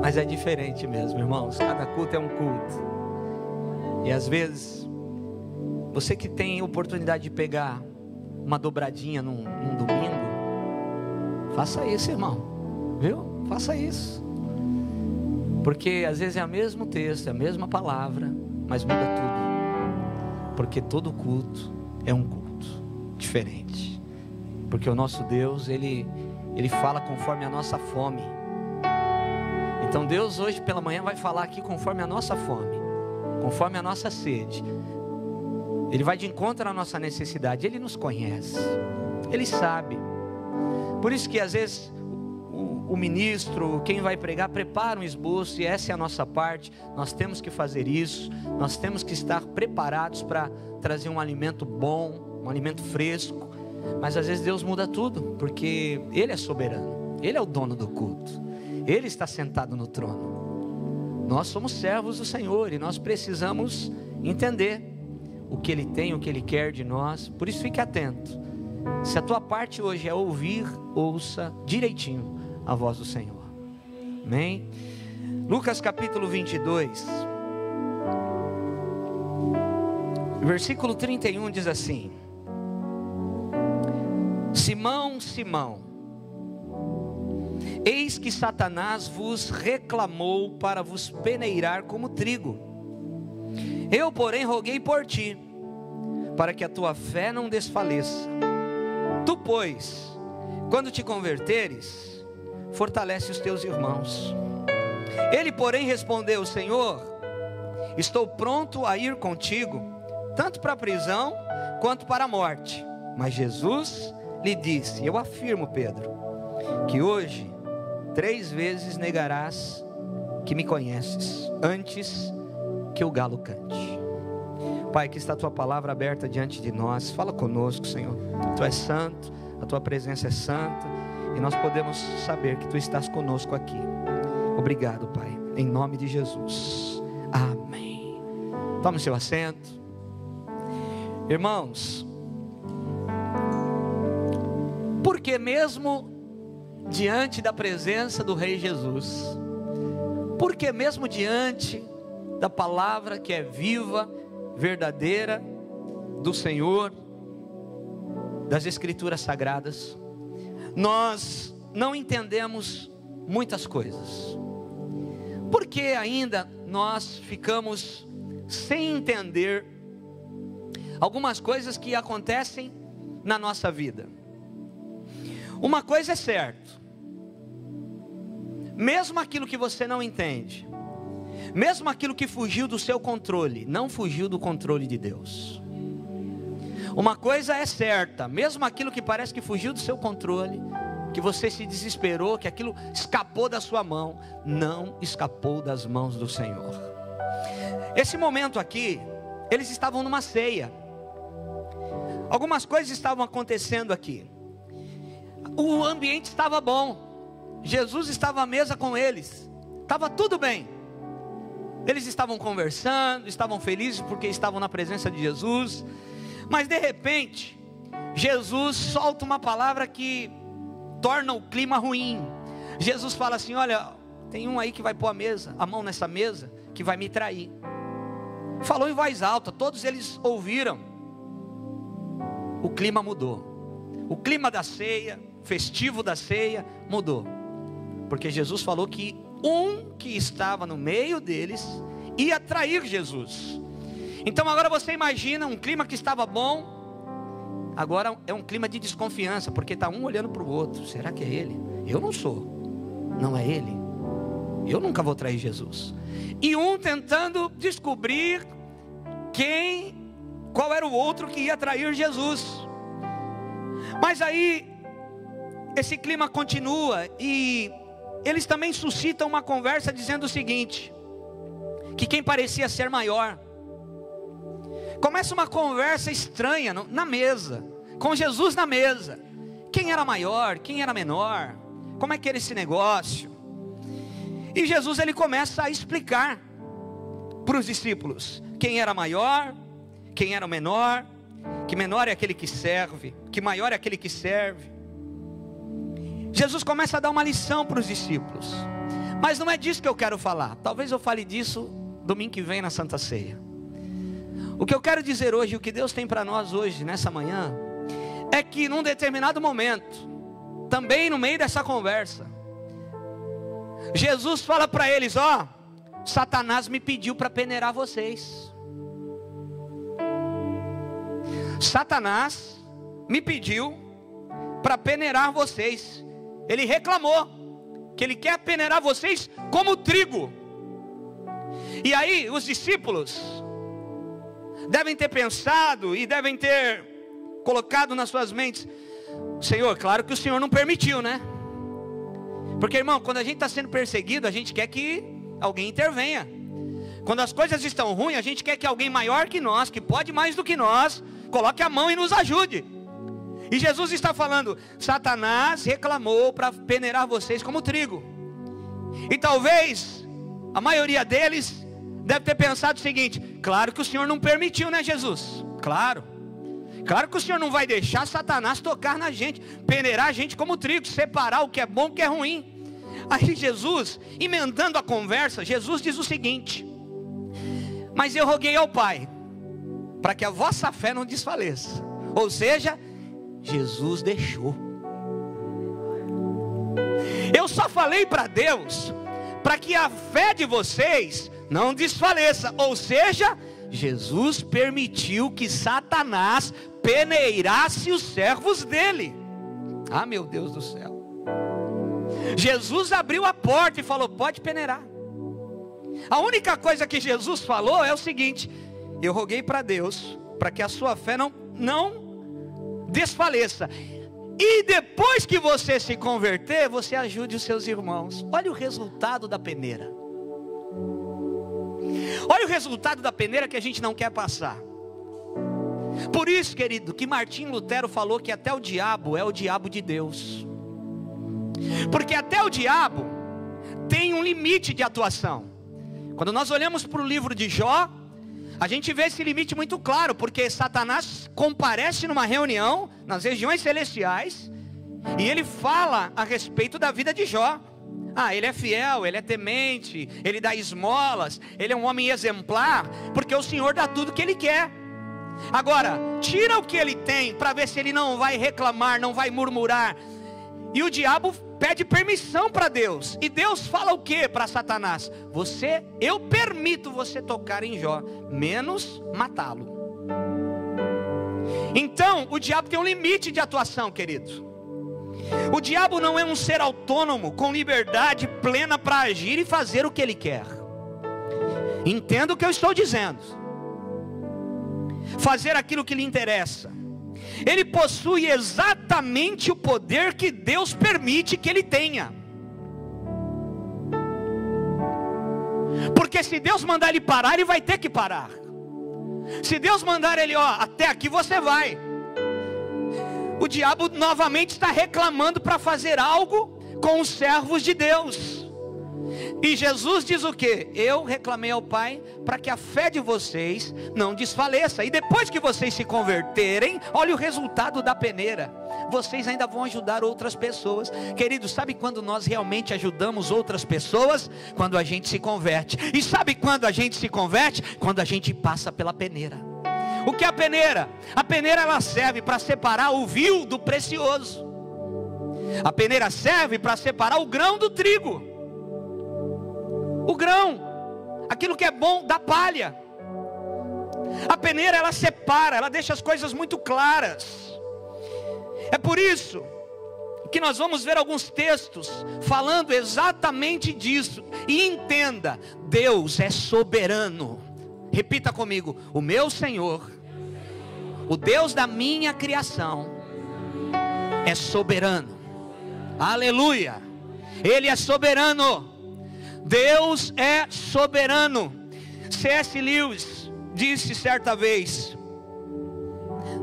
Mas é diferente mesmo, irmãos. Cada culto é um culto. E às vezes, você que tem oportunidade de pegar uma dobradinha num domingo, faça isso, irmão. Viu? Faça isso. Porque às vezes é o mesmo texto, é a mesma palavra, mas muda tudo. Porque todo culto é um culto diferente. Porque o nosso Deus, Ele fala conforme a nossa fome. Então Deus hoje pela manhã vai falar aqui conforme a nossa fome, conforme a nossa sede. Ele vai de encontro à nossa necessidade. Ele nos conhece, Ele sabe. Por isso que às vezes o ministro, quem vai pregar, prepara um esboço, e essa é a nossa parte. Nós temos que fazer isso. Nós temos que estar preparados para trazer um alimento bom, um alimento fresco. Mas às vezes Deus muda tudo, porque Ele é soberano, Ele é o dono do culto, Ele está sentado no trono. Nós somos servos do Senhor e nós precisamos entender o que Ele tem, o que Ele quer de nós. Por isso fique atento. Se a tua parte hoje é ouvir, ouça direitinho a voz do Senhor. Amém? Lucas capítulo 22, versículo 31 diz assim: Simão, Simão, eis que Satanás vos reclamou para vos peneirar como trigo. Eu, porém, roguei por ti, para que a tua fé não desfaleça. Tu, pois, quando te converteres, fortalece os teus irmãos. Ele, porém, respondeu: Senhor, estou pronto a ir contigo, tanto para a prisão quanto para a morte. Mas Jesus lhe disse: eu afirmo, Pedro, que hoje 3 vezes negarás que me conheces, antes que o galo cante. Pai, aqui está a tua palavra aberta diante de nós. Fala conosco, Senhor. Tu és santo, a tua presença é santa, e nós podemos saber que tu estás conosco aqui. Obrigado, Pai, em nome de Jesus. Amém. Tome o seu assento. Irmãos, porque mesmo diante da presença do Rei Jesus, porque mesmo diante da palavra que é viva, verdadeira, do Senhor, das Escrituras Sagradas, nós não entendemos muitas coisas. Porque ainda nós ficamos sem entender algumas coisas que acontecem na nossa vida. Uma coisa é certa: mesmo aquilo que você não entende, mesmo aquilo que fugiu do seu controle, não fugiu do controle de Deus. Uma coisa é certa: mesmo aquilo que parece que fugiu do seu controle, que você se desesperou, que aquilo escapou da sua mão, não escapou das mãos do Senhor. Esse momento aqui, eles estavam numa ceia. Algumas coisas estavam acontecendo aqui. O ambiente estava bom. Jesus estava à mesa com eles. Estava tudo bem. Eles estavam conversando, estavam felizes porque estavam na presença de Jesus. Mas de repente, Jesus solta uma palavra que torna o clima ruim. Jesus fala assim: olha, tem um aí que vai pôr a mão nessa mesa, que vai me trair. Falou em voz alta, todos eles ouviram. O clima mudou. O clima da ceia, festivo da ceia, mudou. Porque Jesus falou que um que estava no meio deles ia trair Jesus. Então agora você imagina um clima que estava bom, agora é um clima de desconfiança, porque está um olhando para o outro. Será que é ele? Eu não sou. Não é ele. Eu nunca vou trair Jesus. E um tentando descobrir qual era o outro que ia trair Jesus. Mas aí esse clima continua e eles também suscitam uma conversa dizendo o seguinte: que quem parecia ser maior. Começa uma conversa estranha na mesa, com Jesus na mesa. Quem era maior, quem era menor, como é que era esse negócio? E Jesus ele começa a explicar para os discípulos quem era maior, quem era o menor, que menor é aquele que serve, que maior é aquele que serve. Jesus começa a dar uma lição para os discípulos. Mas não é disso que eu quero falar. Talvez eu fale disso domingo que vem na Santa Ceia. O que eu quero dizer hoje, o que Deus tem para nós hoje, nessa manhã, é que num determinado momento, também no meio dessa conversa, Jesus fala para eles: ó, Satanás me pediu para peneirar vocês. Satanás me pediu para peneirar vocês. Ele reclamou que ele quer peneirar vocês como trigo. E aí os discípulos devem ter pensado e devem ter colocado nas suas mentes: Senhor, claro que o Senhor não permitiu, né? Porque, irmão, quando a gente está sendo perseguido, a gente quer que alguém intervenha. Quando as coisas estão ruins, a gente quer que alguém maior que nós, que pode mais do que nós, coloque a mão e nos ajude. E Jesus está falando: Satanás reclamou para peneirar vocês como trigo. E talvez a maioria deles deve ter pensado o seguinte: claro que o Senhor não permitiu, né, Jesus? Claro que o Senhor não vai deixar Satanás tocar na gente, peneirar a gente como trigo, separar o que é bom e o que é ruim. Aí Jesus, emendando a conversa, Jesus diz o seguinte: mas eu roguei ao Pai para que a vossa fé não desfaleça. Ou seja, Jesus deixou. Eu só falei para Deus para que a fé de vocês não desfaleça. Ou seja, Jesus permitiu que Satanás peneirasse os servos dele. Ah, meu Deus do céu. Jesus abriu a porta e falou: pode peneirar. A única coisa que Jesus falou é o seguinte: eu roguei para Deus para que a sua fé não desfaleça. E depois que você se converter, você ajude os seus irmãos. Olha o resultado da peneira. Olha o resultado da peneira que a gente não quer passar. Por isso, querido, que Martinho Lutero falou que até o diabo é o diabo de Deus. Porque até o diabo tem um limite de atuação. Quando nós olhamos para o livro de Jó, a gente vê esse limite muito claro. Porque Satanás comparece numa reunião nas regiões celestiais e ele fala a respeito da vida de Jó. Ah, ele é fiel, ele é temente, ele dá esmolas, ele é um homem exemplar, porque o Senhor dá tudo que ele quer. Agora, tira o que ele tem para ver se ele não vai reclamar, não vai murmurar. E o diabo pede permissão para Deus. E Deus fala o que para Satanás? Eu permito você tocar em Jó, menos matá-lo. Então, o diabo tem um limite de atuação, querido. O diabo não é um ser autônomo, com liberdade plena para agir e fazer o que ele quer. Entenda o que eu estou dizendo. Fazer aquilo que lhe interessa. Ele possui exatamente o poder que Deus permite que ele tenha. Porque se Deus mandar ele parar, ele vai ter que parar. Se Deus mandar ele, até aqui você vai. O diabo novamente está reclamando para fazer algo com os servos de Deus. E Jesus diz o quê? Eu reclamei ao Pai para que a fé de vocês não desfaleça. E depois que vocês se converterem, olha o resultado da peneira. Vocês ainda vão ajudar outras pessoas. Queridos, sabe quando nós realmente ajudamos outras pessoas? Quando a gente se converte. E sabe quando a gente se converte? Quando a gente passa pela peneira. O que é a peneira? A peneira ela serve para separar o vil do precioso. A peneira serve para separar o grão do trigo. O grão, aquilo que é bom da palha. A peneira ela separa, ela deixa as coisas muito claras. É por isso que nós vamos ver alguns textos falando exatamente disso. E entenda, Deus é soberano. Repita comigo: o meu Senhor, o Deus da minha criação, é soberano. Aleluia. Ele é soberano. Deus é soberano. C.S. Lewis disse certa vez: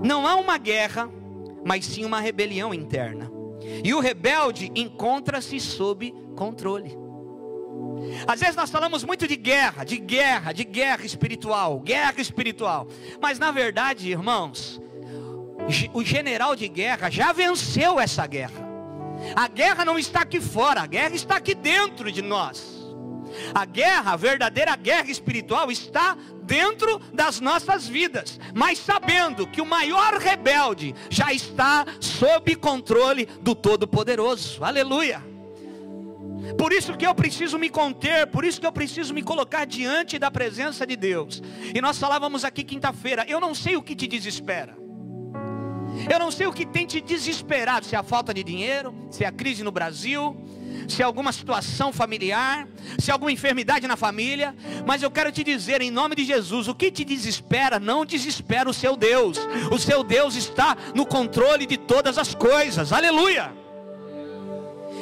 não há uma guerra, mas sim uma rebelião interna. E o rebelde encontra-se sob controle. Às vezes nós falamos muito de guerra espiritual. Mas na verdade, irmãos, o general de guerra já venceu essa guerra. A guerra não está aqui fora, a guerra está aqui dentro de nós. A guerra, a verdadeira guerra espiritual está dentro das nossas vidas, mas sabendo que o maior rebelde já está sob controle do Todo-Poderoso. Aleluia! Por isso que eu preciso me conter, por isso que eu preciso me colocar diante da presença de Deus. E nós falávamos aqui quinta-feira, eu não sei o que te desespera. Eu não sei o que tem te desesperado, se é a falta de dinheiro, se é a crise no Brasil, se é alguma situação familiar, se é alguma enfermidade na família. Mas eu quero te dizer, em nome de Jesus, o que te desespera, não desespera o seu Deus. O seu Deus está no controle de todas as coisas, aleluia.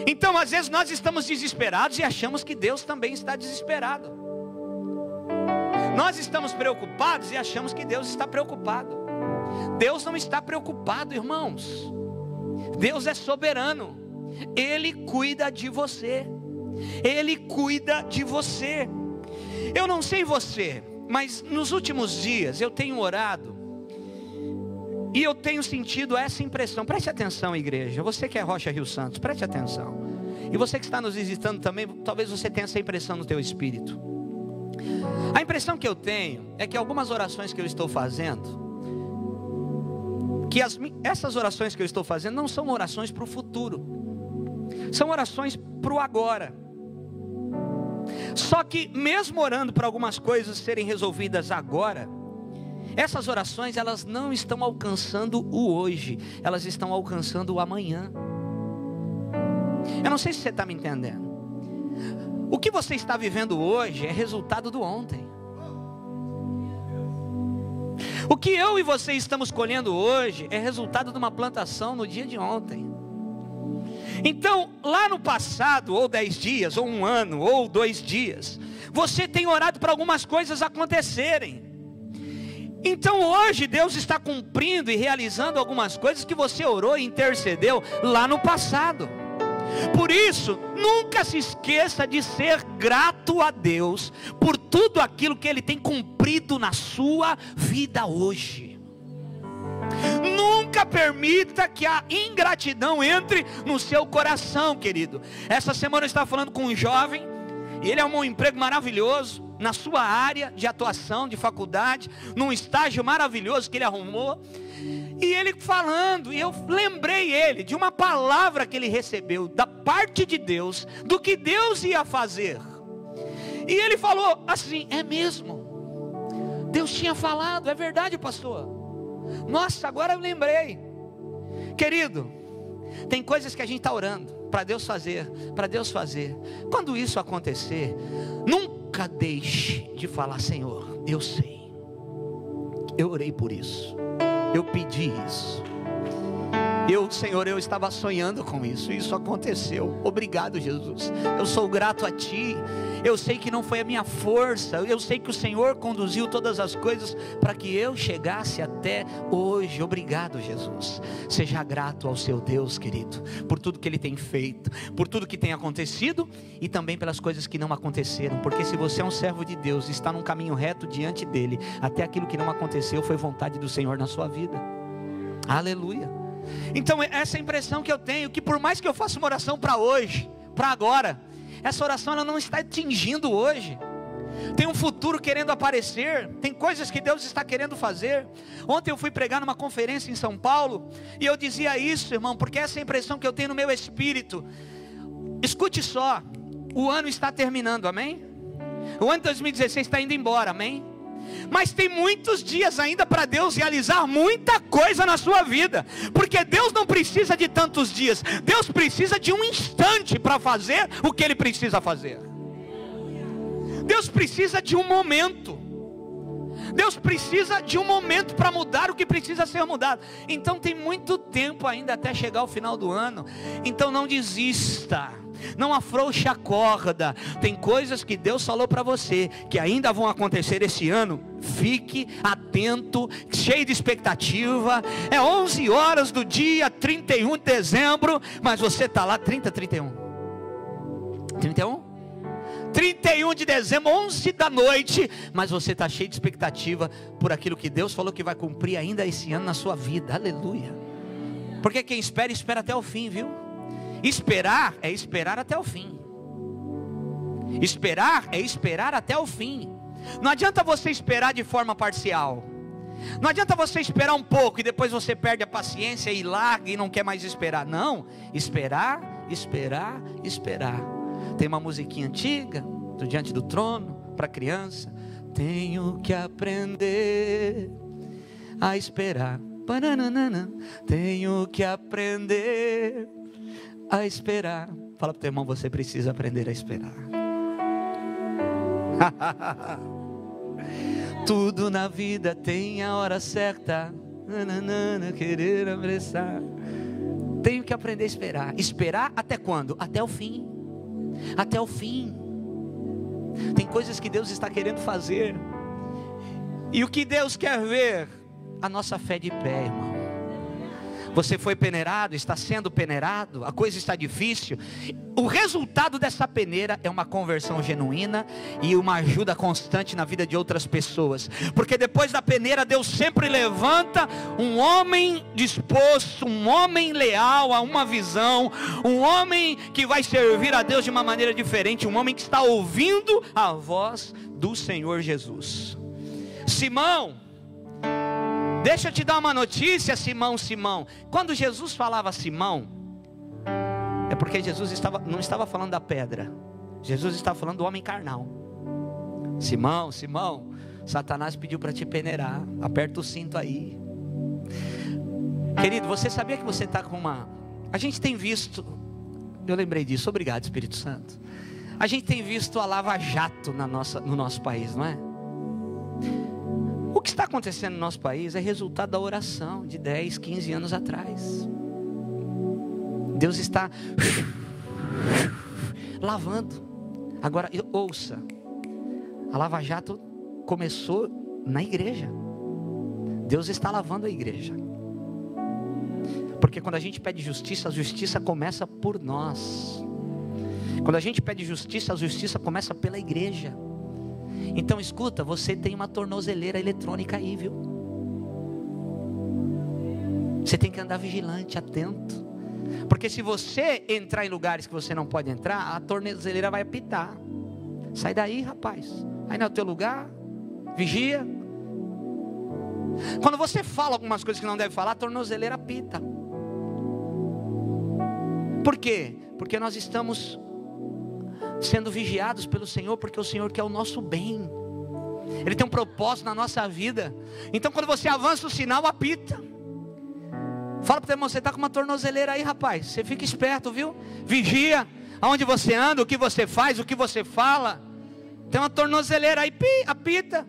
Então às vezes nós estamos desesperados e achamos que Deus também está desesperado. Nós estamos preocupados e achamos que Deus está preocupado. Deus não está preocupado, irmãos. Deus é soberano. Ele cuida de você. Ele cuida de você. Eu não sei você, mas nos últimos dias eu tenho orado e eu tenho sentido essa impressão. Preste atenção, igreja. Você que é Rocha Rio Santos, preste atenção. E você que está nos visitando também, talvez você tenha essa impressão no teu espírito. A impressão que eu tenho é que algumas orações que eu estou fazendo, que essas orações que eu estou fazendo não são orações para o futuro, são orações para o agora. Só que mesmo orando para algumas coisas serem resolvidas agora, essas orações elas não estão alcançando o hoje, elas estão alcançando o amanhã. Eu não sei se você está me entendendo. O que você está vivendo hoje é resultado do ontem. O que eu e você estamos colhendo hoje é resultado de uma plantação no dia de ontem. Então, lá no passado, ou 10 dias, ou 1 ano, ou 2 dias, você tem orado para algumas coisas acontecerem. Então hoje Deus está cumprindo e realizando algumas coisas que você orou e intercedeu lá no passado. Por isso, nunca se esqueça de ser grato a Deus por tudo aquilo que Ele tem cumprido na sua vida hoje. Nunca permita que a ingratidão entre no seu coração, querido. Essa semana eu estava falando com um jovem, e ele arrumou um emprego maravilhoso na sua área de atuação, de faculdade, num estágio maravilhoso que ele arrumou. E ele falando, e eu lembrei ele de uma palavra que ele recebeu da parte de Deus, do que Deus ia fazer. E ele falou assim: é mesmo, Deus tinha falado, é verdade, pastor. Nossa, agora eu lembrei. Querido, tem coisas que a gente está orando para Deus fazer, para Deus fazer. Quando isso acontecer, nunca deixe de falar: Senhor, eu sei, eu orei por isso, eu pedi isso, Senhor, eu estava sonhando com isso, isso aconteceu, obrigado, Jesus, eu sou grato a Ti. Eu sei que não foi a minha força, eu sei que o Senhor conduziu todas as coisas para que eu chegasse até hoje. Obrigado, Jesus. Seja grato ao seu Deus, querido, por tudo que Ele tem feito, por tudo que tem acontecido e também pelas coisas que não aconteceram. Porque se você é um servo de Deus, está num caminho reto diante dEle, até aquilo que não aconteceu foi vontade do Senhor na sua vida. Aleluia. Então essa é a impressão que eu tenho, que por mais que eu faça uma oração para hoje, para agora, essa oração ela não está atingindo hoje. Tem um futuro querendo aparecer, tem coisas que Deus está querendo fazer. Ontem eu fui pregar numa conferência em São Paulo, e eu dizia isso, irmão, porque essa é a impressão que eu tenho no meu espírito. Escute só, o ano está terminando, amém? O ano de 2016 está indo embora, amém? Mas tem muitos dias ainda para Deus realizar muita coisa na sua vida, porque Deus não precisa de tantos dias, Deus precisa de um instante para fazer o que Ele precisa fazer. Deus precisa de um momento, Deus precisa de um momento para mudar o que precisa ser mudado. Então tem muito tempo ainda até chegar ao final do ano. Então não desista, não afrouxe a corda. Tem coisas que Deus falou para você que ainda vão acontecer esse ano. Fique atento, cheio de expectativa. É 11 horas do dia 31 de dezembro, mas você está lá 31 de dezembro, 11 da noite, mas você está cheio de expectativa por aquilo que Deus falou que vai cumprir ainda esse ano na sua vida. Aleluia. Porque quem espera, espera até o fim, viu? Esperar é esperar até o fim. Esperar é esperar até o fim. Não adianta você esperar de forma parcial. Não adianta você esperar um pouco e depois você perde a paciência e larga e não quer mais esperar. Não, esperar, esperar, esperar. Tem uma musiquinha antiga do Diante do Trono para criança. Tenho que aprender a esperar. Tenho que aprender a esperar. Fala para o teu irmão, você precisa aprender a esperar. Tudo na vida tem a hora certa. Querer apressar. Tenho que aprender a esperar. Esperar até quando? Até o fim. Até o fim. Tem coisas que Deus está querendo fazer. E o que Deus quer ver? A nossa fé de pé, irmão. Você foi peneirado, está sendo peneirado, a coisa está difícil. O resultado dessa peneira é uma conversão genuína e uma ajuda constante na vida de outras pessoas. Porque depois da peneira, Deus sempre levanta um homem disposto, um homem leal a uma visão, um homem que vai servir a Deus de uma maneira diferente, um homem que está ouvindo a voz do Senhor Jesus. Simão, deixa eu te dar uma notícia, Simão, Simão. Quando Jesus falava Simão, é porque Jesus não estava falando da pedra. Jesus estava falando do homem carnal. Simão, Simão, Satanás pediu para te peneirar. Aperta o cinto aí. Querido, você sabia que você está com uma... A gente tem visto... Eu lembrei disso, obrigado Espírito Santo. A gente tem visto a lava-jato no nosso país, não é? O que está acontecendo no nosso país é resultado da oração de 10, 15 anos atrás. Deus está lavando. Agora, ouça, a Lava Jato começou na igreja. Deus está lavando a igreja. Porque quando a gente pede justiça, a justiça começa por nós. Quando a gente pede justiça, a justiça começa pela igreja. Então escuta, você tem uma tornozeleira eletrônica aí, viu? Você tem que andar vigilante, atento. Porque se você entrar em lugares que você não pode entrar, a tornozeleira vai apitar. Sai daí, rapaz. Aí não é o teu lugar. Vigia. Quando você fala algumas coisas que não deve falar, a tornozeleira apita. Por quê? Porque nós estamos sendo vigiados pelo Senhor, porque o Senhor quer o nosso bem. Ele tem um propósito na nossa vida. Então quando você avança, o sinal apita. Fala para o teu irmão, você está com uma tornozeleira aí, rapaz. Você fica esperto, viu? Vigia aonde você anda, o que você faz, o que você fala. Tem uma tornozeleira aí, apita.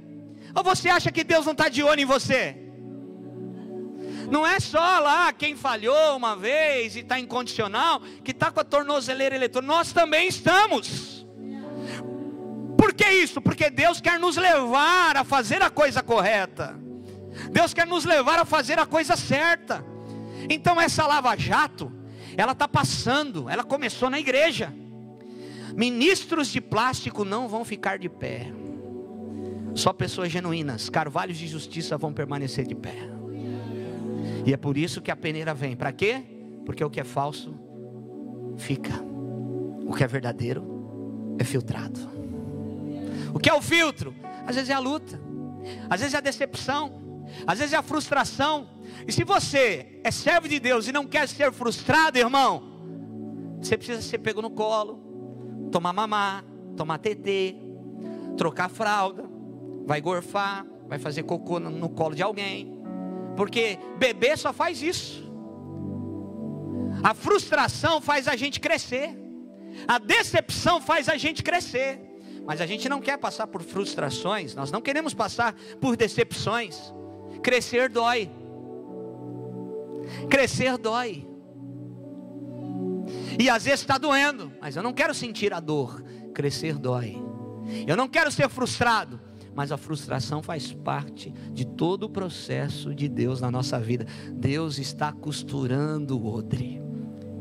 Ou você acha que Deus não está de olho em você? Não é só lá quem falhou uma vez e está incondicional, que está com a tornozeleira eletrônica. Nós também estamos. Por que isso? Porque Deus quer nos levar a fazer a coisa correta. Deus quer nos levar a fazer a coisa certa. Então essa lava-jato, ela está passando, ela começou na igreja. Ministros de plástico não vão ficar de pé. Só pessoas genuínas, carvalhos de justiça vão permanecer de pé. E é por isso que a peneira vem. Para quê? Porque o que é falso fica. O que é verdadeiro é filtrado. O que é o filtro? Às vezes é a luta. Às vezes é a decepção. Às vezes é a frustração. E se você é servo de Deus e não quer ser frustrado, irmão, você precisa ser pego no colo, tomar mamar, tomar tetê, trocar fralda, vai gorfar, vai fazer cocô no colo de alguém. Porque bebê só faz isso. A frustração faz a gente crescer. A decepção faz a gente crescer. Mas a gente não quer passar por frustrações. Nós não queremos passar por decepções. Crescer dói. Crescer dói. E às vezes está doendo. Mas eu não quero sentir a dor. Crescer dói. Eu não quero ser frustrado. Mas a frustração faz parte de todo o processo de Deus na nossa vida. Deus está costurando o odre.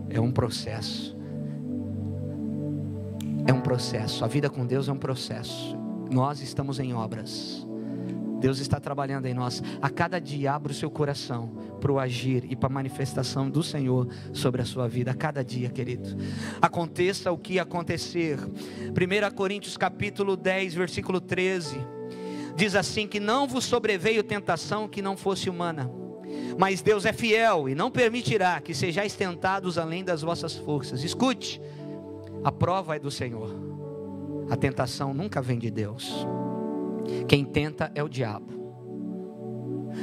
É um processo. É um processo. A vida com Deus é um processo. Nós estamos em obras. Deus está trabalhando em nós. A cada dia abra o seu coração para o agir e para a manifestação do Senhor sobre a sua vida. A cada dia, querido. Aconteça o que acontecer. 1 Coríntios capítulo 10, versículo 13. Diz assim: que não vos sobreveio tentação que não fosse humana, mas Deus é fiel e não permitirá que sejais tentados além das vossas forças. Escute, a prova é do Senhor. A tentação nunca vem de Deus. Quem tenta é o diabo.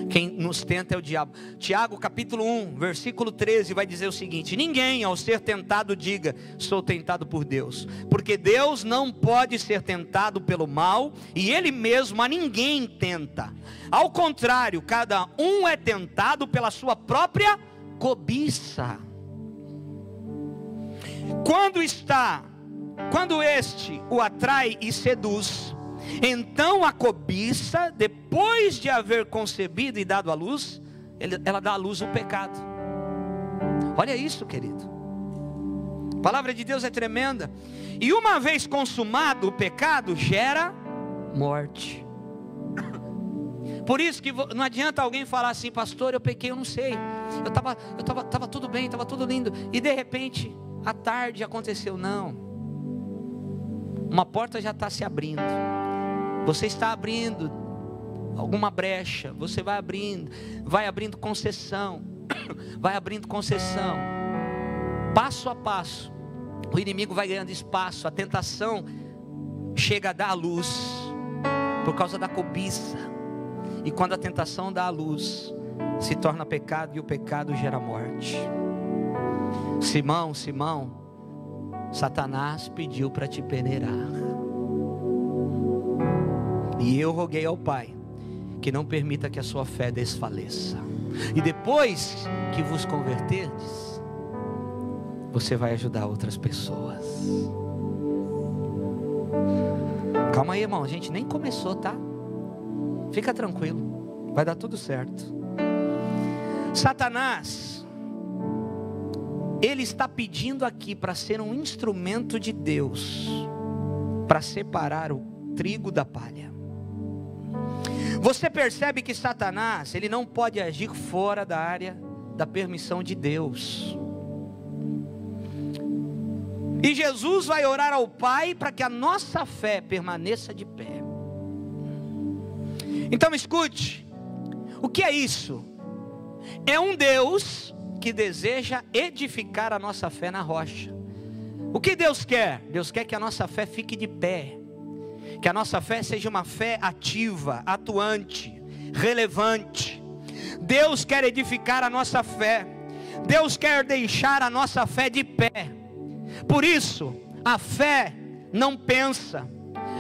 Quem nos tenta é o diabo. Tiago capítulo 1, versículo 13 vai dizer o seguinte: ninguém ao ser tentado diga, sou tentado por Deus, porque Deus não pode ser tentado pelo mal, e Ele mesmo a ninguém tenta. Ao contrário, cada um é tentado pela sua própria cobiça. Quando este o atrai e seduz, então a cobiça, depois de haver concebido e dado à luz, ela dá à luz o pecado. Olha isso, querido. A palavra de Deus é tremenda. E uma vez consumado o pecado, gera morte. Por isso que não adianta alguém falar assim: pastor, eu pequei, eu não sei. Eu estava tudo bem, estava tudo lindo. E de repente, à tarde aconteceu. Não. Uma porta já está se abrindo. Você está abrindo alguma brecha. Você vai abrindo concessão. Vai abrindo concessão. Passo a passo. O inimigo vai ganhando espaço. A tentação chega a dar à luz por causa da cobiça. E quando a tentação dá à luz, se torna pecado, e o pecado gera morte. Simão, Satanás pediu para te peneirar. E eu roguei ao Pai que não permita que a sua fé desfaleça. E depois que vos converterdes, você vai ajudar outras pessoas. Calma aí, irmão, a gente nem começou, tá? Fica tranquilo, vai dar tudo certo. Satanás, ele está pedindo aqui para ser um instrumento de Deus, para separar o trigo da palha. Você percebe que Satanás, ele não pode agir fora da área da permissão de Deus. E Jesus vai orar ao Pai para que a nossa fé permaneça de pé. Então escute, o que é isso? É um Deus que deseja edificar a nossa fé na rocha. O que Deus quer? Deus quer que a nossa fé fique de pé. Que a nossa fé seja uma fé ativa, atuante, relevante. Deus quer edificar a nossa fé. Deus quer deixar a nossa fé de pé. Por isso, a fé não pensa,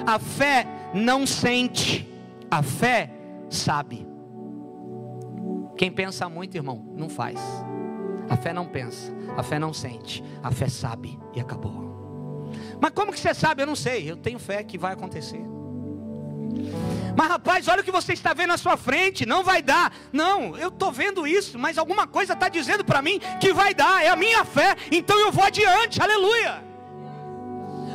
a fé não sente, a fé sabe. Quem pensa muito, irmão, não faz. A fé não pensa, a fé não sente, a fé sabe, e acabou. Mas como que você sabe? Eu não sei, eu tenho fé que vai acontecer. Mas rapaz, olha o que você está vendo à sua frente, não vai dar. Não, eu estou vendo isso, mas alguma coisa está dizendo para mim que vai dar. É a minha fé, então eu vou adiante, aleluia.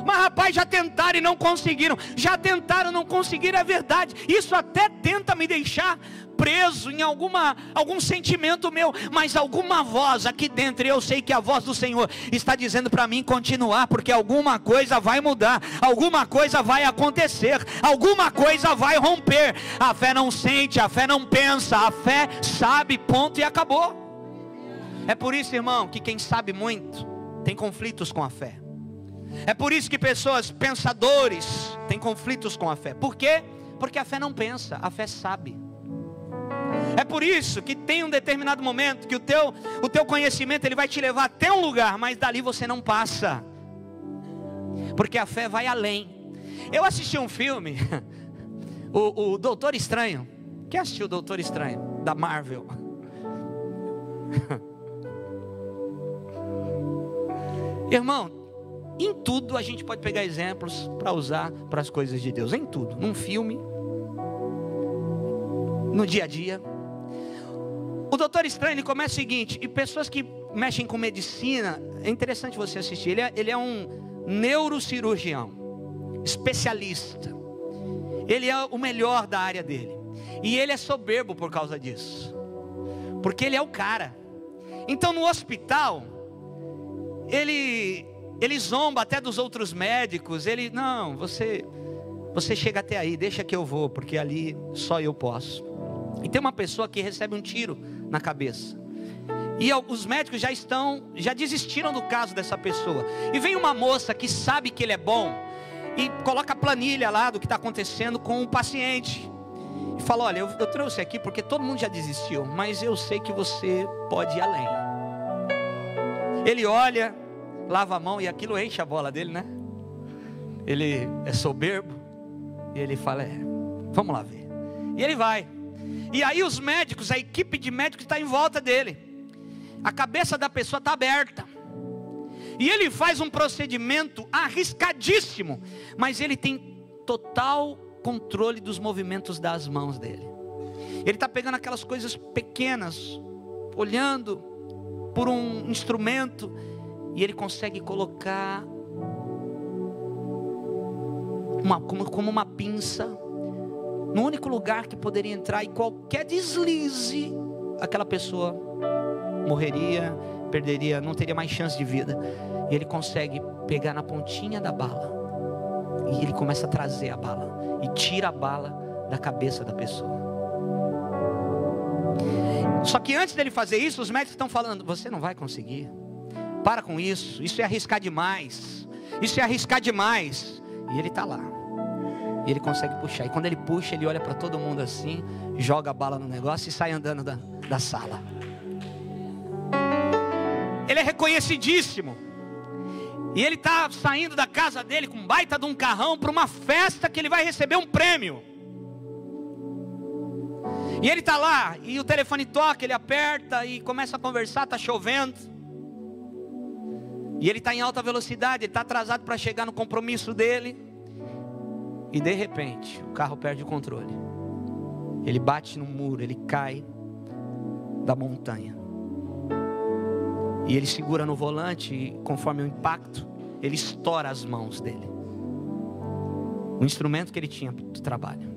Mas rapaz, já tentaram e não conseguiram. Já tentaram e não conseguiram, é verdade. Isso até tenta me deixar preso em algum sentimento meu, mas alguma voz aqui dentro, eu sei que a voz do Senhor está dizendo para mim continuar, porque alguma coisa vai mudar, alguma coisa vai acontecer, alguma coisa vai romper. A fé não sente, a fé não pensa, a fé sabe, ponto, e acabou. É por isso, irmão, que quem sabe muito tem conflitos com a fé. É por isso que pessoas pensadores têm conflitos com a fé. Por quê? Porque a fé não pensa, a fé sabe. É por isso que tem um determinado momento que o teu conhecimento ele vai te levar até um lugar, mas dali você não passa, porque a fé vai além. Eu assisti um filme, o Doutor Estranho. Quem assistiu o Doutor Estranho? Da Marvel. Irmão, em tudo a gente pode pegar exemplos para usar para as coisas de Deus. Em tudo, num filme, no dia a dia. O Doutor Estranho, ele começa o seguinte, e pessoas que mexem com medicina, é interessante você assistir, ele é um neurocirurgião, especialista, ele é o melhor da área dele. E ele é soberbo por causa disso, porque ele é o cara. Então no hospital, ele zomba até dos outros médicos. Ele, não, você chega até aí, deixa que eu vou, porque ali só eu posso. E tem uma pessoa que recebe um tiro na cabeça, e os médicos já desistiram do caso dessa pessoa. E vem uma moça que sabe que ele é bom, e coloca a planilha lá do que está acontecendo com o paciente. E fala, olha, eu trouxe aqui porque todo mundo já desistiu, mas eu sei que você pode ir além. Ele olha, lava a mão, e aquilo enche a bola dele, né? Ele é soberbo, e ele fala, vamos lá ver. E ele vai. E aí os médicos, a equipe de médicos está em volta dele. A cabeça da pessoa está aberta. E ele faz um procedimento arriscadíssimo, mas ele tem total controle dos movimentos das mãos dele. Ele está pegando aquelas coisas pequenas, olhando por um instrumento, e ele consegue colocar como uma pinça no único lugar que poderia entrar, e qualquer deslize, aquela pessoa morreria, perderia, não teria mais chance de vida. E ele consegue pegar na pontinha da bala, e ele começa a trazer a bala, e tira a bala da cabeça da pessoa. Só que antes dele fazer isso, os médicos estão falando, você não vai conseguir, para com isso, isso é arriscar demais, isso é arriscar demais. E ele está lá, e ele consegue puxar, e quando ele puxa, ele olha para todo mundo assim, joga a bala no negócio e sai andando da sala. Ele é reconhecidíssimo, e ele está saindo da casa dele com um baita de um carrão para uma festa que ele vai receber um prêmio. E ele está lá, e o telefone toca, ele aperta e começa a conversar, está chovendo. E ele está em alta velocidade, ele está atrasado para chegar no compromisso dele. E de repente, o carro perde o controle. Ele bate no muro, ele cai da montanha. E ele segura no volante, e conforme o impacto, ele estoura as mãos dele. O instrumento que ele tinha do trabalho.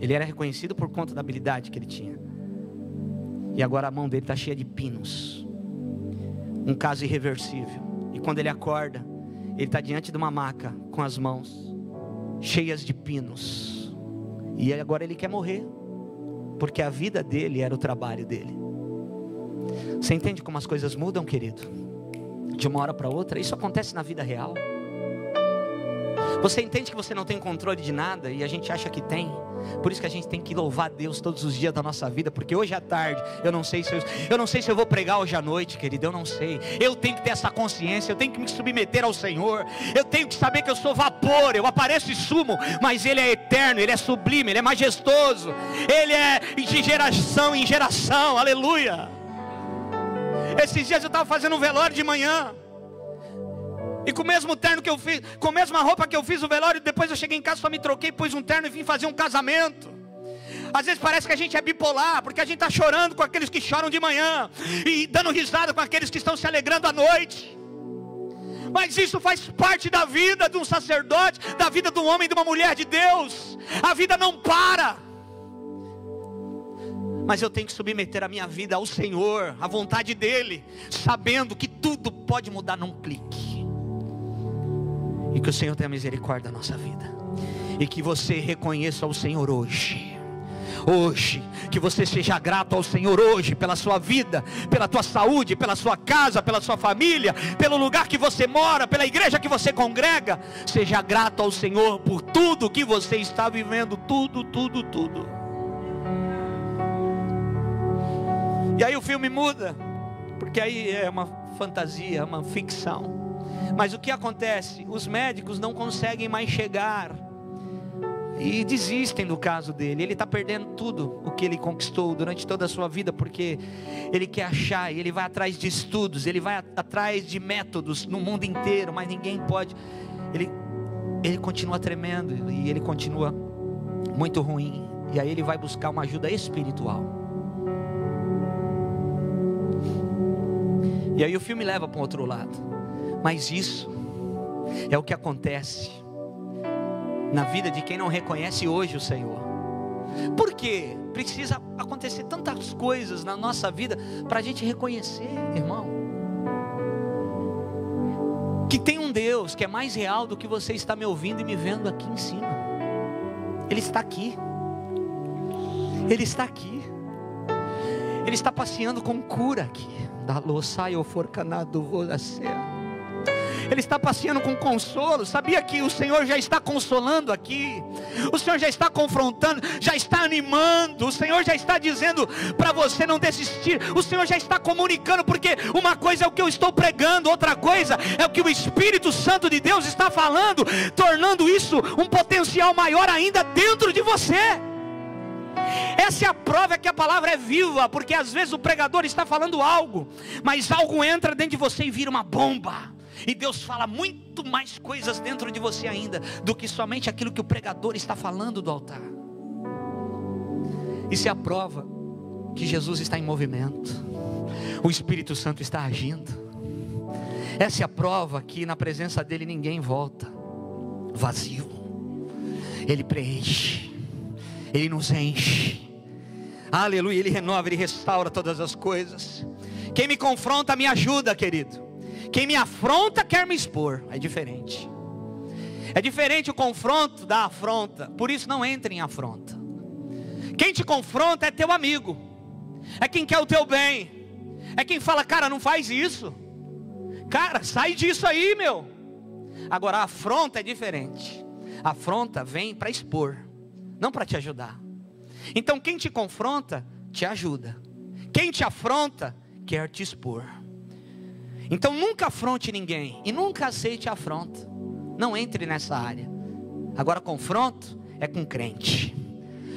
Ele era reconhecido por conta da habilidade que ele tinha. E agora a mão dele está cheia de pinos. Um caso irreversível. E quando ele acorda, ele está diante de uma maca, com as mãos cheias de pinos. E agora ele quer morrer, porque a vida dele era o trabalho dele. Você entende como as coisas mudam, querido? De uma hora para outra. Isso acontece na vida real. Você entende que você não tem controle de nada, e a gente acha que tem. Por isso que a gente tem que louvar a Deus todos os dias da nossa vida, porque hoje à tarde, eu não sei se eu vou pregar hoje à noite, querido, eu não sei. Eu tenho que ter essa consciência, eu tenho que me submeter ao Senhor. Eu tenho que saber que eu sou vapor, eu apareço e sumo, mas Ele é eterno, Ele é sublime, Ele é majestoso. Ele é de geração em geração, aleluia. Esses dias eu estava fazendo um velório de manhã, e com o mesmo terno que eu fiz, com a mesma roupa que eu fiz o velório, depois eu cheguei em casa, só me troquei, pus um terno e vim fazer um casamento. Às vezes parece que a gente é bipolar, porque a gente está chorando com aqueles que choram de manhã, e dando risada com aqueles que estão se alegrando à noite. Mas isso faz parte da vida de um sacerdote, da vida de um homem e de uma mulher de Deus. A vida não para. Mas eu tenho que submeter a minha vida ao Senhor, à vontade dEle, sabendo que tudo pode mudar num clique. E que o Senhor tenha misericórdia da nossa vida. E que você reconheça o Senhor hoje. Hoje, que você seja grato ao Senhor hoje, pela sua vida, pela tua saúde, pela sua casa, pela sua família, pelo lugar que você mora, pela igreja que você congrega. Seja grato ao Senhor por tudo que você está vivendo, tudo. E aí o filme muda, porque aí é uma fantasia, é uma ficção. Mas o que acontece? Os médicos não conseguem mais chegar e desistem do caso dele. Ele está perdendo tudo o que ele conquistou durante toda a sua vida, porque ele quer achar, ele vai atrás de estudos, ele vai atrás de métodos no mundo inteiro, mas ninguém pode. Ele continua tremendo, e ele continua muito ruim, e aí ele vai buscar uma ajuda espiritual. E aí o filme leva para um outro lado. Mas isso é o que acontece na vida de quem não reconhece hoje o Senhor. Por quê? Precisa acontecer tantas coisas na nossa vida para a gente reconhecer, irmão, que tem um Deus que é mais real do que você está me ouvindo e me vendo aqui em cima. Ele está aqui. Ele está aqui. Ele está passeando com cura aqui. Ele está passeando com consolo. Sabia que o Senhor já está consolando aqui? O Senhor já está confrontando, já está animando. O Senhor já está dizendo para você não desistir. O Senhor já está comunicando, porque uma coisa é o que eu estou pregando, outra coisa é o que o Espírito Santo de Deus está falando, tornando isso um potencial maior ainda dentro de você. Essa é a prova que a palavra é viva, porque às vezes o pregador está falando algo, mas algo entra dentro de você e vira uma bomba. E Deus fala muito mais coisas dentro de você ainda, do que somente aquilo que o pregador está falando do altar. Isso é a prova que Jesus está em movimento, o Espírito Santo está agindo. Essa é a prova que na presença dele ninguém volta vazio. Ele preenche, Ele nos enche, aleluia, Ele renova, Ele restaura todas as coisas. Quem me confronta me ajuda, querido. Quem me afronta quer me expor. É diferente. É diferente o confronto da afronta. Por isso não entre em afronta. Quem te confronta é teu amigo, é quem quer o teu bem, é quem fala, cara, não faz isso, cara, sai disso aí, meu. Agora a afronta é diferente. A afronta vem para expor, não para te ajudar. Então quem te confronta te ajuda, quem te afronta quer te expor. Então nunca afronte ninguém e nunca aceite a afronta. Não entre nessa área. Agora confronto é com crente.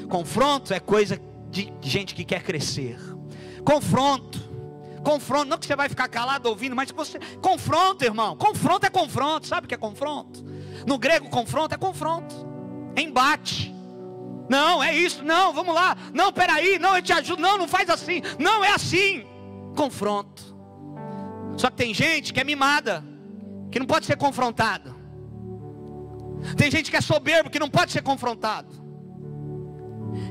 Confronto é coisa de gente que quer crescer. Confronto, não que você vai ficar calado ouvindo, mas que você, confronto, irmão. Confronto é confronto. Sabe o que é confronto? No grego confronto é confronto, é embate. Não, é isso, não, vamos lá. Não, peraí, não, eu te ajudo. Não, não faz assim, não é assim. Confronto. Só que tem gente que é mimada, que não pode ser confrontado. Tem gente que é soberbo, que não pode ser confrontado.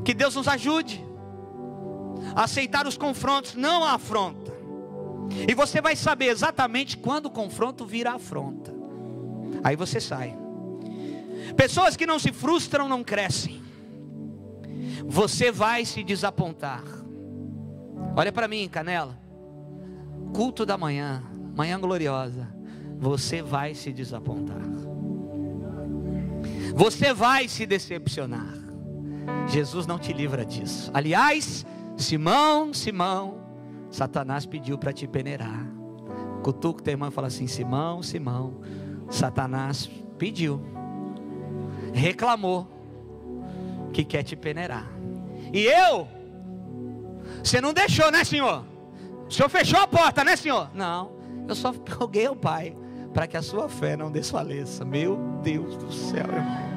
Que Deus nos ajude a aceitar os confrontos, não a afronta. E você vai saber exatamente quando o confronto vira afronta. Aí você sai. Pessoas que não se frustram não crescem. Você vai se desapontar. Olha para mim, Canela. Culto da manhã, manhã gloriosa. Você vai se desapontar. Você vai se decepcionar. Jesus não te livra disso. Aliás, Simão, Satanás pediu para te peneirar. Cutuca o teu irmão e fala assim: Simão, Satanás pediu, reclamou, que quer te peneirar. E você não deixou, né, Senhor? O Senhor fechou a porta, né, Senhor? Não, eu só roguei ao Pai para que a sua fé não desfaleça. Meu Deus do céu, irmão.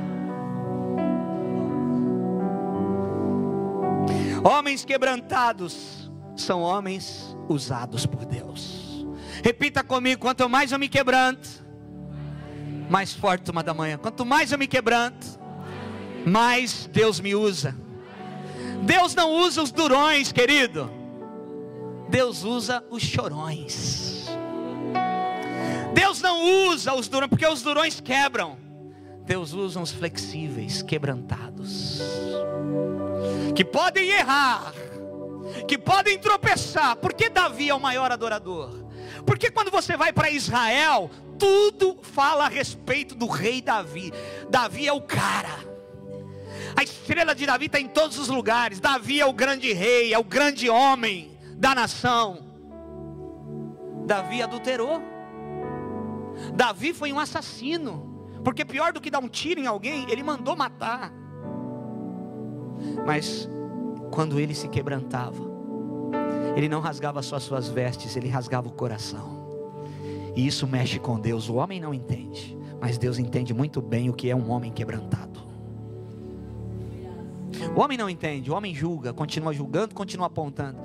Homens quebrantados são homens usados por Deus. Repita comigo: quanto mais eu me quebranto, mais forte turma da manhã. Quanto mais eu me quebranto, mais Deus me usa. Deus não usa os durões, querido. Deus usa os chorões. Deus não usa os durões, porque os durões quebram. Deus usa os flexíveis, quebrantados, que podem errar, que podem tropeçar. Por que Davi é o maior adorador? Porque quando você vai para Israel, tudo fala a respeito do rei Davi. Davi é o cara. A estrela de Davi está em todos os lugares. Davi é o grande rei, é o grande homem da nação. Davi adulterou. Davi foi um assassino. Porque pior do que dar um tiro em alguém, ele mandou matar. Mas quando ele se quebrantava, ele não rasgava só suas vestes, ele rasgava o coração. E isso mexe com Deus. O homem não entende, mas Deus entende muito bem o que é um homem quebrantado. O homem não entende, o homem julga, continua julgando, continua apontando.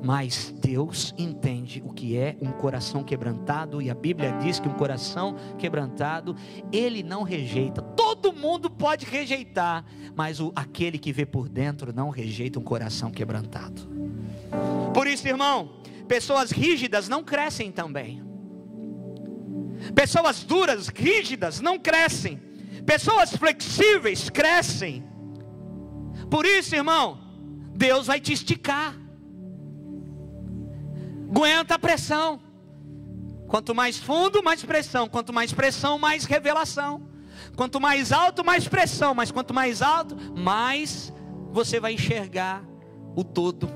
Mas Deus entende o que é um coração quebrantado, e a Bíblia diz que um coração quebrantado, Ele não rejeita. Todo mundo pode rejeitar, mas aquele que vê por dentro não rejeita um coração quebrantado. Por isso, irmão, pessoas rígidas não crescem também. Pessoas duras, rígidas, não crescem. Pessoas flexíveis crescem. Por isso, irmão, Deus vai te esticar. Aguenta a pressão. Quanto mais fundo, mais pressão. Quanto mais pressão, mais revelação. Quanto mais alto, mais pressão. Mas quanto mais alto, mais você vai enxergar o todo.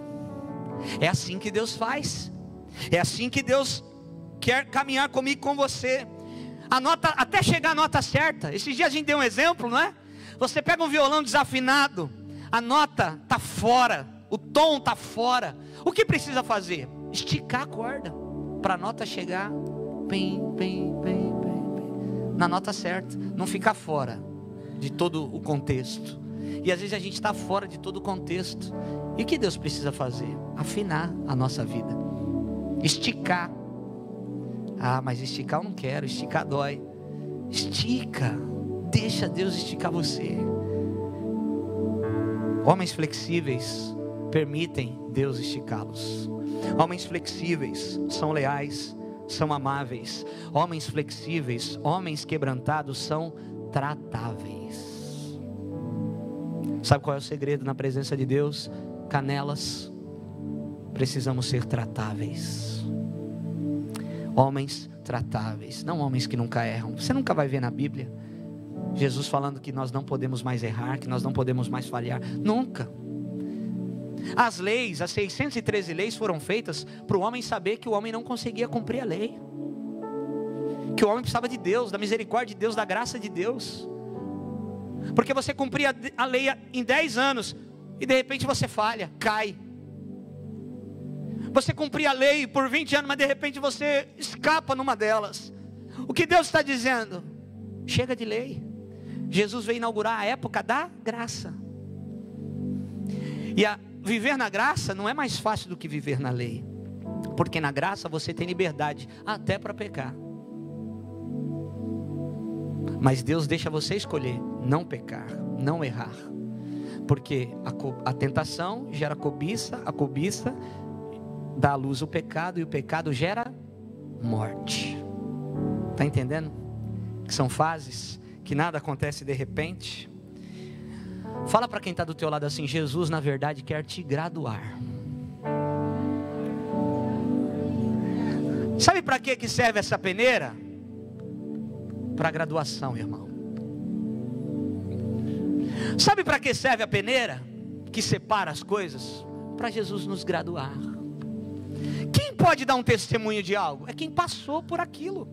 É assim que Deus faz. É assim que Deus quer caminhar comigo e com você. Anota, até chegar a nota certa. Esses dias a gente deu um exemplo, não é? Você pega um violão desafinado, a nota está fora, o tom está fora. O que precisa fazer? Esticar a corda para a nota chegar bem, na nota certa, não ficar fora de todo o contexto. E às vezes a gente está fora de todo o contexto. E o que Deus precisa fazer? Afinar a nossa vida, esticar. Ah, mas esticar eu não quero, esticar dói. Estica, deixa Deus esticar você. Homens flexíveis permitem Deus esticá-los. Homens flexíveis são leais, são amáveis. Homens flexíveis, homens quebrantados são tratáveis. Sabe qual é o segredo na presença de Deus? Canelas. Precisamos ser tratáveis. Homens tratáveis, não homens que nunca erram. Você nunca vai ver na Bíblia Jesus falando que nós não podemos mais errar, que nós não podemos mais falhar. Nunca. As leis, as 613 leis foram feitas para o homem saber que o homem não conseguia cumprir a lei, que o homem precisava de Deus, da misericórdia de Deus, da graça de Deus. Porque você cumpria a lei em 10 anos e de repente você falha, cai. Você cumpria a lei por 20 anos, mas de repente você escapa numa delas. O que Deus está dizendo? Chega de lei. Jesus veio inaugurar a época da graça. E viver na graça não é mais fácil do que viver na lei. Porque na graça você tem liberdade até para pecar. Mas Deus deixa você escolher não pecar, não errar. Porque a tentação gera cobiça, a cobiça dá à luz o pecado, e o pecado gera morte. Está entendendo? Que são fases, que nada acontece de repente. Fala para quem está do teu lado assim: Jesus na verdade quer te graduar. Sabe para que serve essa peneira? Para graduação, irmão. Sabe para que serve a peneira que separa as coisas? Para Jesus nos graduar. Quem pode dar um testemunho de algo? É quem passou por aquilo.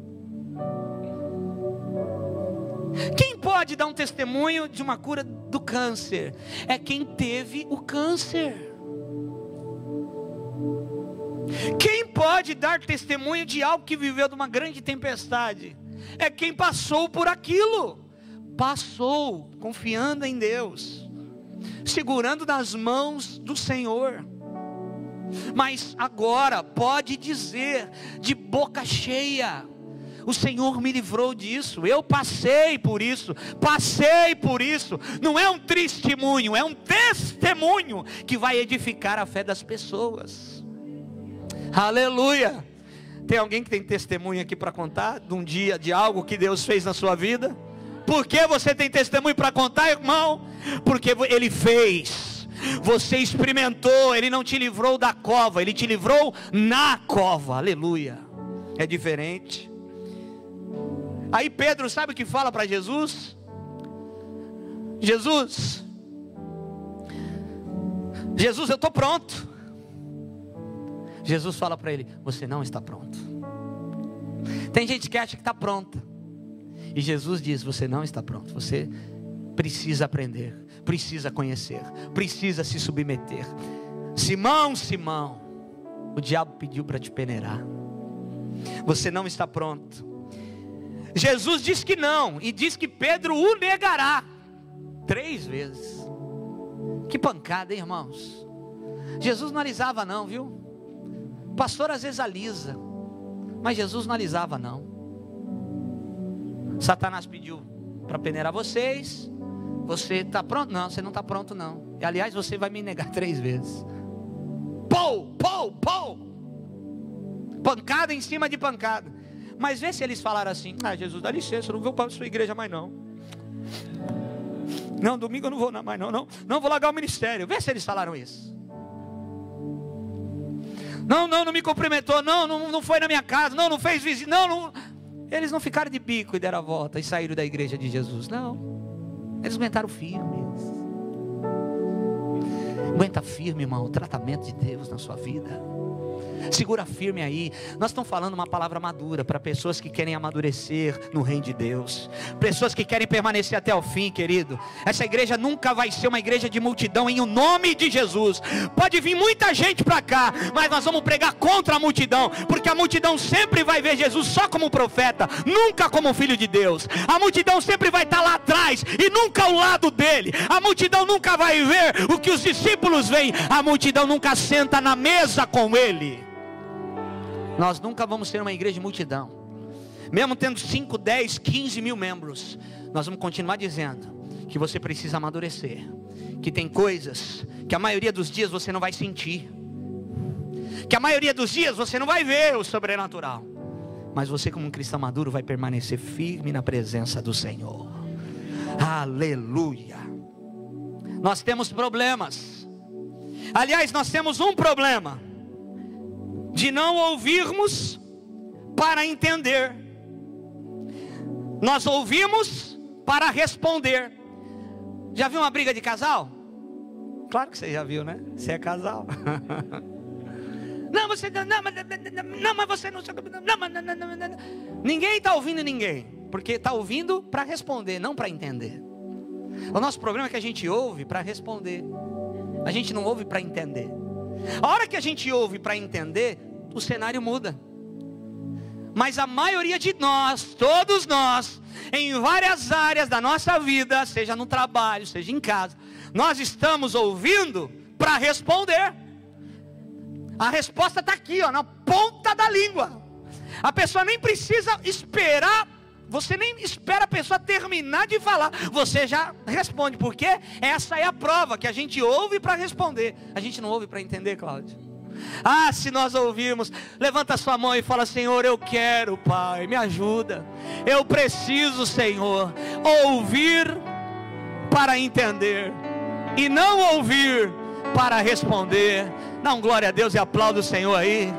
Quem pode dar um testemunho de uma cura do câncer? É quem teve o câncer. Quem pode dar testemunho de algo que viveu de uma grande tempestade? É quem passou por aquilo. Passou, confiando em Deus, segurando nas mãos do Senhor. Mas agora pode dizer de boca cheia: o Senhor me livrou disso, eu passei por isso, não é um testemunho, é um testemunho que vai edificar a fé das pessoas. Aleluia. Tem alguém que tem testemunho aqui para contar, de um dia, de algo que Deus fez na sua vida? Por que você tem testemunho para contar, irmão? Porque Ele fez. Você experimentou, Ele não te livrou da cova, Ele te livrou na cova. Aleluia. É diferente. Aí Pedro sabe o que fala para Jesus? Jesus, eu estou pronto. Jesus fala para ele: você não está pronto. Tem gente que acha que está pronta, e Jesus diz: você não está pronto. Você precisa aprender, precisa conhecer, precisa se submeter. Simão, o diabo pediu para te peneirar. Você não está pronto. Jesus diz que não, e diz que Pedro o negará 3 vezes. Que pancada, hein, irmãos? Jesus não alisava não, viu? O pastor às vezes alisa, mas Jesus não alisava não. Satanás pediu para peneirar vocês. Você está pronto? Não, você não está pronto não. E, aliás, você vai me negar 3 vezes. Pou, pou, pou. Pancada em cima de pancada. Mas vê se eles falaram assim: ah, Jesus, dá licença, eu não vou para a sua igreja mais não. Não, domingo eu não vou mais não. Não vou largar o ministério. Vê se eles falaram isso. Não me cumprimentou. Não foi na minha casa. Não fez visita. Não. Eles não ficaram de bico e deram a volta e saíram da igreja de Jesus. Não. Eles aguentaram firmes. Aguenta firme, irmão, o tratamento de Deus na sua vida. Segura firme aí. Nós estamos falando uma palavra madura para pessoas que querem amadurecer no reino de Deus, pessoas que querem permanecer até o fim, querido. Essa igreja nunca vai ser uma igreja de multidão, em o nome de Jesus. Pode vir muita gente para cá, mas nós vamos pregar contra a multidão, porque a multidão sempre vai ver Jesus só como profeta, nunca como filho de Deus. A multidão sempre vai estar lá atrás e nunca ao lado dele. A multidão nunca vai ver o que os discípulos veem. A multidão nunca senta na mesa com ele. Nós nunca vamos ser uma igreja de multidão. Mesmo tendo 5, 10, 15 mil membros, nós vamos continuar dizendo que você precisa amadurecer, que tem coisas que a maioria dos dias você não vai sentir, que a maioria dos dias você não vai ver o sobrenatural, mas você, como um cristão maduro, vai permanecer firme na presença do Senhor. Aleluia. Nós temos problemas. Aliás, nós temos um problema: de não ouvirmos para entender. Nós ouvimos para responder. Já viu uma briga de casal? Claro que você já viu, né? Você é casal. Não, você não, mas você não. Ninguém está ouvindo ninguém, porque está ouvindo para responder, não para entender. O nosso problema é que a gente ouve para responder, a gente não ouve para entender. A hora que a gente ouve para entender, o cenário muda. Mas a maioria de nós, todos nós, em várias áreas da nossa vida, seja no trabalho, seja em casa, nós estamos ouvindo para responder. A resposta está aqui, ó, na ponta da língua. A pessoa nem precisa esperar. Você nem espera a pessoa terminar de falar, você já responde, porque essa é a prova, que a gente ouve para responder. A gente não ouve para entender, Cláudio. Ah, se nós ouvirmos, levanta a sua mão e fala: Senhor, eu quero, Pai, me ajuda. Eu preciso, Senhor, ouvir para entender, e não ouvir para responder. Dá um glória a Deus e aplauda o Senhor aí.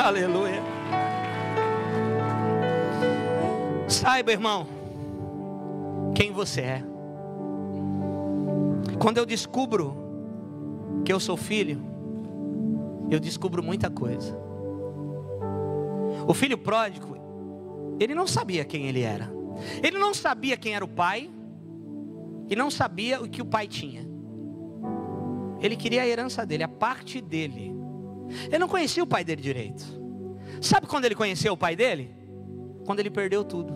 Aleluia. Saiba, irmão, quem você é. Quando eu descubro que eu sou filho, eu descubro muita coisa. O filho pródigo, ele não sabia quem ele era. Ele não sabia quem era o pai, e não sabia o que o pai tinha. Ele queria a herança dele, a parte dele. Ele não conhecia o pai dele direito. Sabe quando ele conheceu o pai dele? Quando ele perdeu tudo.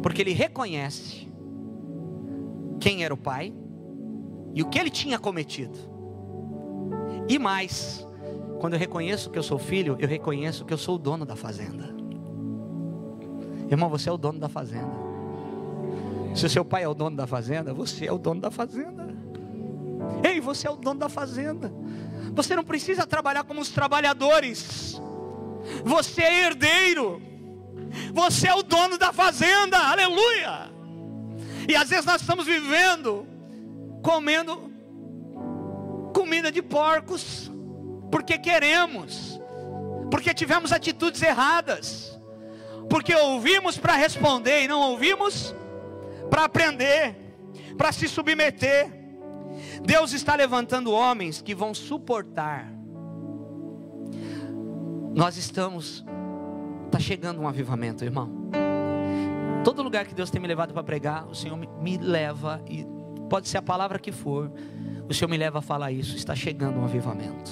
Porque ele reconhece quem era o pai e o que ele tinha cometido. E mais, quando eu reconheço que eu sou filho, eu reconheço que eu sou o dono da fazenda. Irmão, você é o dono da fazenda. Se o seu pai é o dono da fazenda, você é o dono da fazenda. Ei, você é o dono da fazenda. Você não precisa trabalhar como os trabalhadores. Você é herdeiro. Você é o dono da fazenda. Aleluia. E às vezes nós estamos vivendo comendo comida de porcos, porque queremos, porque tivemos atitudes erradas, porque ouvimos para responder e não ouvimos para aprender, para se submeter. Deus está levantando homens que vão suportar. Está chegando um avivamento, irmão. Todo lugar que Deus tem me levado para pregar, o Senhor me leva, e pode ser a palavra que for, o Senhor me leva a falar isso. Está chegando um avivamento.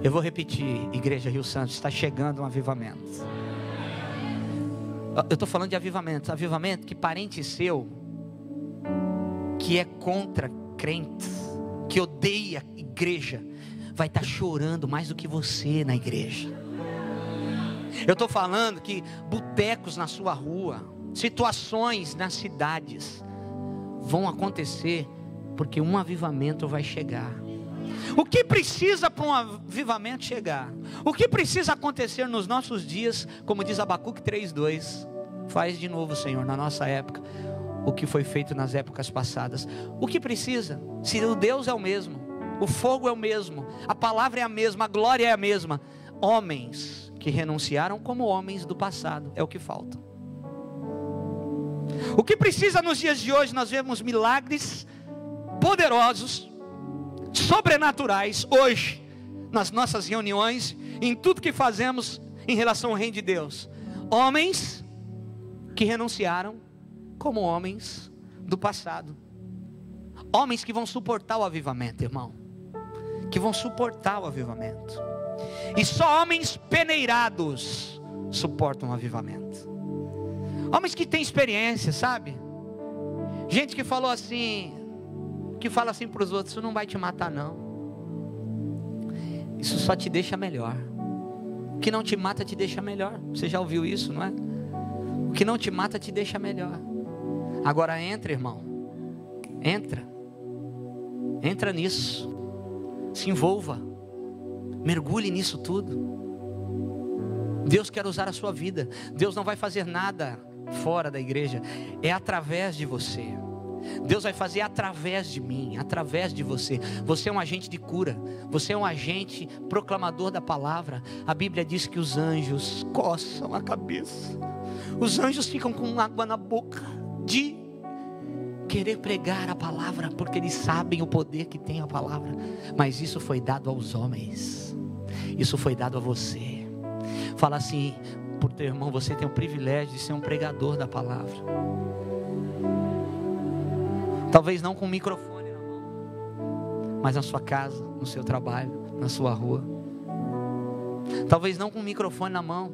Eu vou repetir, Igreja Rio Santo, está chegando um avivamento. Eu estou falando de avivamento. Avivamento que parente seu, que é contra crentes, que odeia a igreja, vai estar chorando mais do que você na igreja. Eu estou falando que botecos na sua rua, situações nas cidades, vão acontecer, porque um avivamento vai chegar. O que precisa para um avivamento chegar? O que precisa acontecer nos nossos dias? Como diz Abacuque 3:2, faz de novo, Senhor, na nossa época, o que foi feito nas épocas passadas. O que precisa? Se o Deus é o mesmo, o fogo é o mesmo, a palavra é a mesma, a glória é a mesma, homens que renunciaram como homens do passado, é o que falta. O que precisa nos dias de hoje? Nós vemos milagres poderosos, sobrenaturais, hoje, nas nossas reuniões, em tudo que fazemos em relação ao reino de Deus. Homens que renunciaram como homens do passado. Homens que vão suportar o avivamento, irmão. Que vão suportar o avivamento. E só homens peneirados suportam o avivamento. Homens que têm experiência, sabe? Gente que falou assim, que fala assim para os outros: isso não vai te matar não, isso só te deixa melhor. O que não te mata te deixa melhor. Você já ouviu isso, não é? O que não te mata te deixa melhor. Agora entra, irmão, entra nisso, se envolva, mergulhe nisso tudo. Deus quer usar a sua vida. Deus não vai fazer nada fora da igreja, é através de você. Deus vai fazer através de mim, através de você. Você é um agente de cura, você é um agente proclamador da palavra. A Bíblia diz que os anjos coçam a cabeça, os anjos ficam com água na boca de querer pregar a palavra, porque eles sabem o poder que tem a palavra. Mas isso foi dado aos homens, isso foi dado a você. Fala assim por teu irmão: você tem o privilégio de ser um pregador da palavra. Talvez não com um microfone na mão, mas na sua casa, no seu trabalho, na sua rua. Talvez não com um microfone na mão,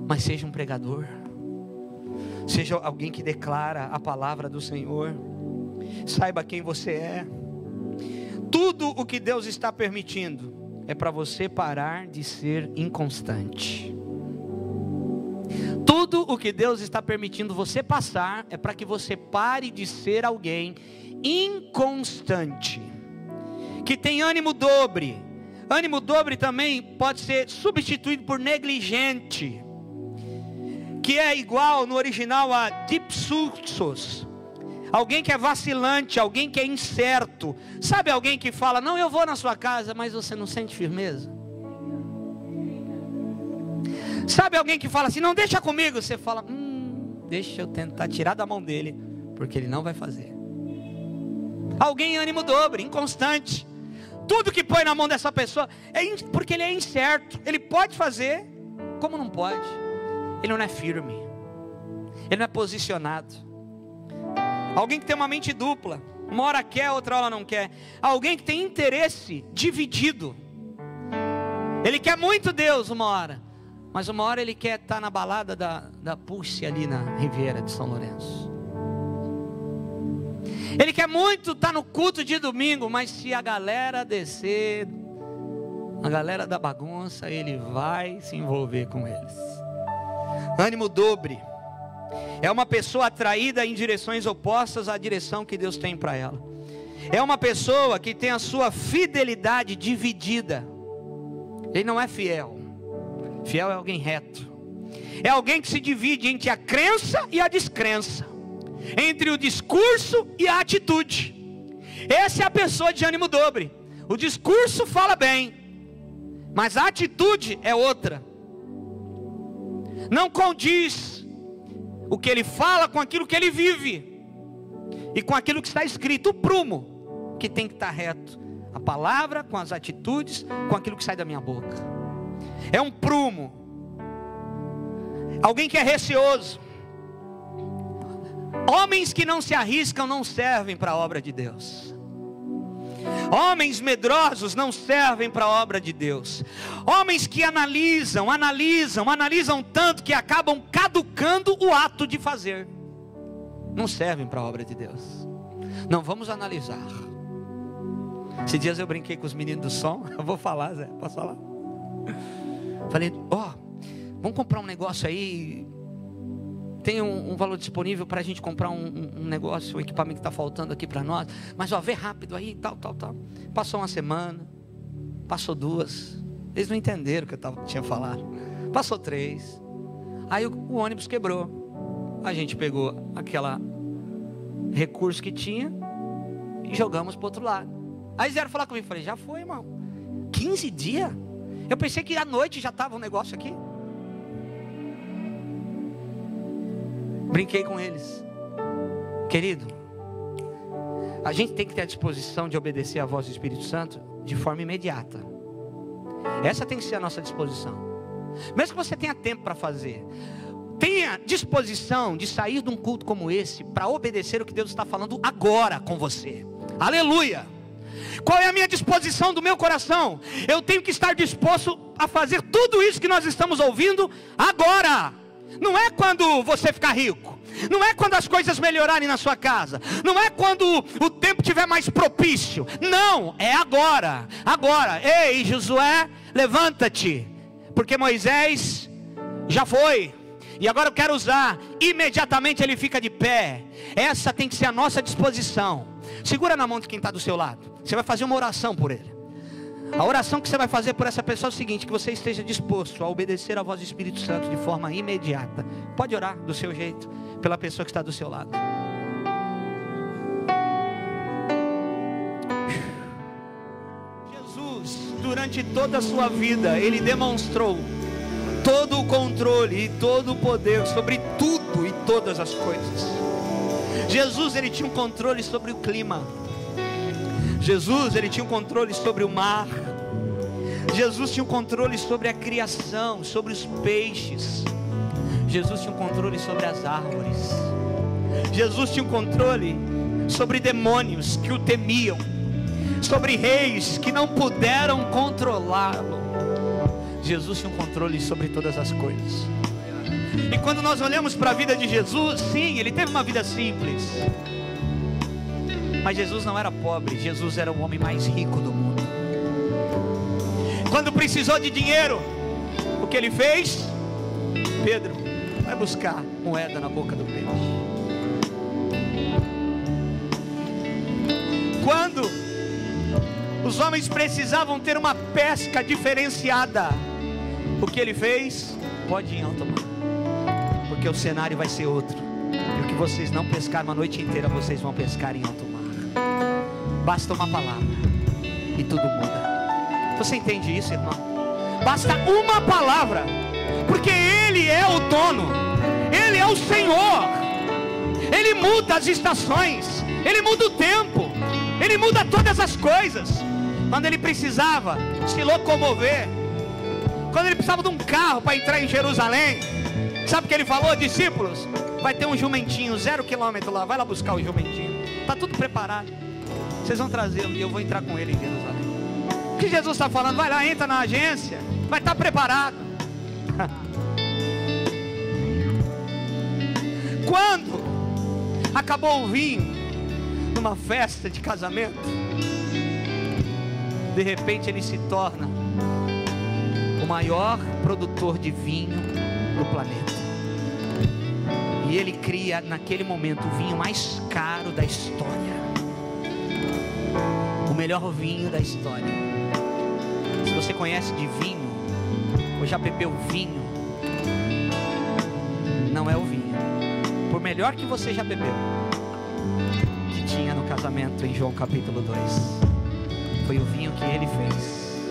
mas seja um pregador. Seja alguém que declara a palavra do Senhor. Saiba quem você é. Tudo o que Deus está permitindo é para você parar de ser inconstante. Tudo o que Deus está permitindo você passar é para que você pare de ser alguém inconstante, que tem ânimo dobre. Ânimo dobre também pode ser substituído por negligente, que é igual no original a dipsuxos. Alguém que é vacilante, alguém que é incerto. Sabe alguém que fala: não, eu vou na sua casa, mas você não sente firmeza? Sabe alguém que fala assim: não, deixa comigo. Você fala: deixa eu tentar tirar da mão dele, porque ele não vai fazer. Alguém ânimo dobre, inconstante. Tudo que põe na mão dessa pessoa porque ele é incerto. Ele pode fazer, como não pode. Ele não é firme, ele não é posicionado. Alguém que tem uma mente dupla, uma hora quer, outra hora não quer. Alguém que tem interesse dividido. Ele quer muito Deus uma hora, mas uma hora ele quer estar na balada da Pulse ali na Riviera de São Lourenço. Ele quer muito estar no culto de domingo, mas se a galera descer, a galera da bagunça, ele vai se envolver com eles. Ânimo dobre é uma pessoa atraída em direções opostas à direção que Deus tem para ela. É uma pessoa que tem a sua fidelidade dividida. Ele não é fiel. Fiel é alguém reto. É alguém que se divide entre a crença e a descrença, entre o discurso e a atitude. Essa é a pessoa de ânimo dobre. O discurso fala bem, mas a atitude é outra. Não condiz o que ele fala com aquilo que ele vive e com aquilo que está escrito. O prumo que tem que estar reto, a palavra com as atitudes, com aquilo que sai da minha boca. É um prumo. Alguém que é receoso. Homens que não se arriscam não servem para a obra de Deus. Homens medrosos não servem para a obra de Deus. Homens que analisam tanto que acabam caducando o ato de fazer, não servem para a obra de Deus. Não vamos analisar. Esses dias eu brinquei com os meninos do som. Eu vou falar, Zé, posso falar? Falei, vamos comprar um negócio aí. Tem um valor disponível para a gente comprar um negócio, um equipamento que está faltando aqui para nós. Mas vê rápido aí, tal. Passou uma semana, passou 2. Eles não entenderam o que eu tinha falado. Passou 3. Aí o ônibus quebrou. A gente pegou aquele recurso que tinha e jogamos para o outro lado. Aí vieram falar comigo, falei, já foi, irmão. 15 dias? Eu pensei que à noite já estava um negócio aqui. Brinquei com eles. Querido, a gente tem que ter a disposição de obedecer à voz do Espírito Santo de forma imediata. Essa tem que ser a nossa disposição. Mesmo que você tenha tempo para fazer, tenha disposição de sair de um culto como esse para obedecer o que Deus está falando agora com você. Aleluia! Qual é a minha disposição do meu coração? Eu tenho que estar disposto a fazer tudo isso que nós estamos ouvindo agora. Não é quando você ficar rico, não é quando as coisas melhorarem na sua casa, não é quando o tempo estiver mais propício. Não, é agora. Agora, ei Josué, levanta-te, porque Moisés já foi, e agora eu quero usar. Imediatamente ele fica de pé. Essa tem que ser a nossa disposição. Segura na mão de quem está do seu lado. Você vai fazer uma oração por ele. A oração que você vai fazer por essa pessoa é o seguinte: que você esteja disposto a obedecer a voz do Espírito Santo de forma imediata. Pode orar do seu jeito, pela pessoa que está do seu lado. Jesus, durante toda a sua vida, Ele demonstrou todo o controle e todo o poder sobre tudo e todas as coisas. Jesus, Ele tinha um controle sobre o clima. Jesus, Ele tinha um controle sobre o mar. Jesus tinha um controle sobre a criação, sobre os peixes. Jesus tinha um controle sobre as árvores. Jesus tinha um controle sobre demônios que o temiam, sobre reis que não puderam controlá-lo. Jesus tinha um controle sobre todas as coisas. E quando nós olhamos para a vida de Jesus, sim, Ele teve uma vida simples. Mas Jesus não era pobre, Jesus era o homem mais rico do mundo. Quando precisou de dinheiro, o que Ele fez? Pedro, vai buscar moeda na boca do peixe. Quando os homens precisavam ter uma pesca diferenciada, o que Ele fez? Pode ir em alto mar, porque o cenário vai ser outro. E o que vocês não pescaram a noite inteira, vocês vão pescar em alto mar. Basta uma palavra e tudo muda. Você entende isso, irmão? Basta uma palavra, porque Ele é o dono, Ele é o Senhor. Ele muda as estações, Ele muda o tempo, Ele muda todas as coisas. Quando Ele precisava se locomover, quando Ele precisava de um carro para entrar em Jerusalém, sabe o que Ele falou, discípulos? Vai ter um jumentinho, 0 quilômetro lá, vai lá buscar o jumentinho. Está tudo preparado, vocês vão trazê-lo e eu vou entrar com ele em Jerusalém. O que Jesus está falando? Vai lá, entra na agência, vai estar preparado. Quando acabou o vinho numa festa de casamento, de repente ele se torna o maior produtor de vinho do planeta. E ele cria naquele momento o vinho mais caro da história, o melhor vinho da história. Se você conhece de vinho, ou já bebeu vinho, não é o vinho, por melhor que você já bebeu, que tinha no casamento em João capítulo 2, foi o vinho que ele fez.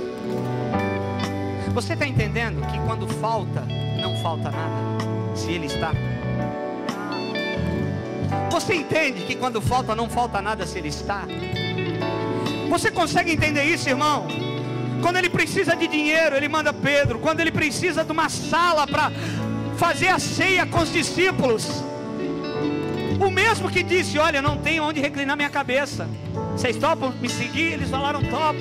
Você está entendendo que quando falta, não falta nada, se ele está? Você entende que quando falta, não falta nada se ele está? Você consegue entender isso, irmão? Quando ele precisa de dinheiro, ele manda Pedro. Quando ele precisa de uma sala para fazer a ceia com os discípulos, o mesmo que disse: olha, não tenho onde reclinar minha cabeça, vocês topam me seguir? Eles falaram topo,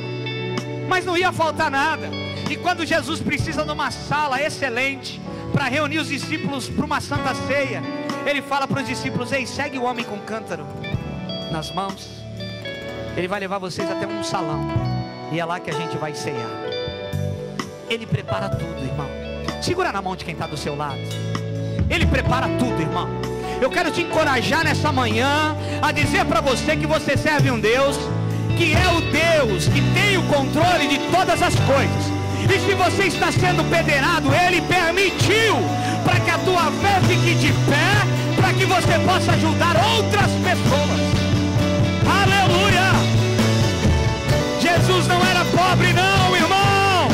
mas não ia faltar nada. E quando Jesus precisa de uma sala excelente para reunir os discípulos para uma santa ceia, ele fala para os discípulos: ei, segue o homem com cântaro nas mãos. Ele vai levar vocês até um salão, e é lá que a gente vai ceiar. Ele prepara tudo, irmão. Segura na mão de quem está do seu lado. Ele prepara tudo, irmão. Eu quero te encorajar nessa manhã a dizer para você que você serve um Deus que é o Deus que tem o controle de todas as coisas. E se você está sendo peneirado, Ele permitiu para que a tua fé fique de pé, para que você possa ajudar outras pessoas. Aleluia! Jesus não era pobre não, irmão.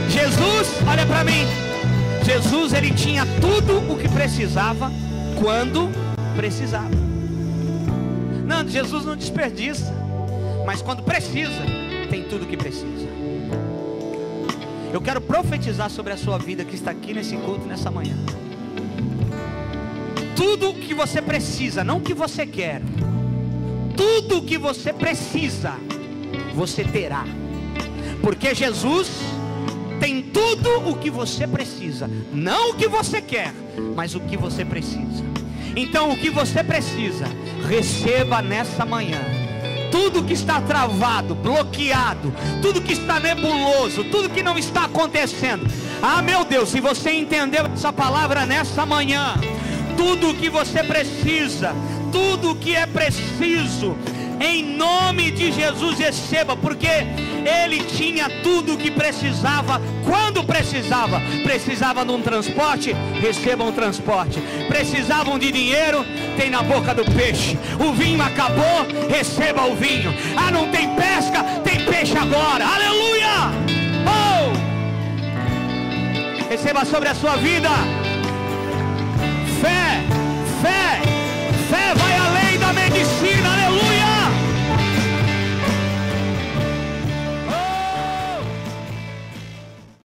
Jesus, olha para mim. Jesus, ele tinha tudo o que precisava, quando precisava. Não, Jesus não desperdiça, mas quando precisa, tem tudo o que precisa. Eu quero profetizar sobre a sua vida que está aqui nesse culto, nessa manhã. Tudo o que você precisa, não o que você quer. Tudo o que você precisa, você terá. Porque Jesus tem tudo o que você precisa. Não o que você quer, mas o que você precisa. Então o que você precisa, receba nessa manhã. Tudo que está travado, bloqueado, tudo que está nebuloso, tudo que não está acontecendo. Ah, meu Deus, se você entendeu essa palavra nessa manhã, tudo o que você precisa, tudo o que é preciso, em nome de Jesus receba, porque Ele tinha tudo o que precisava, quando precisava. Precisava de um transporte, receba um transporte. Precisavam de dinheiro, tem na boca do peixe. O vinho acabou, receba o vinho. Ah, não tem pesca, tem peixe agora. Aleluia! Oh! Receba sobre a sua vida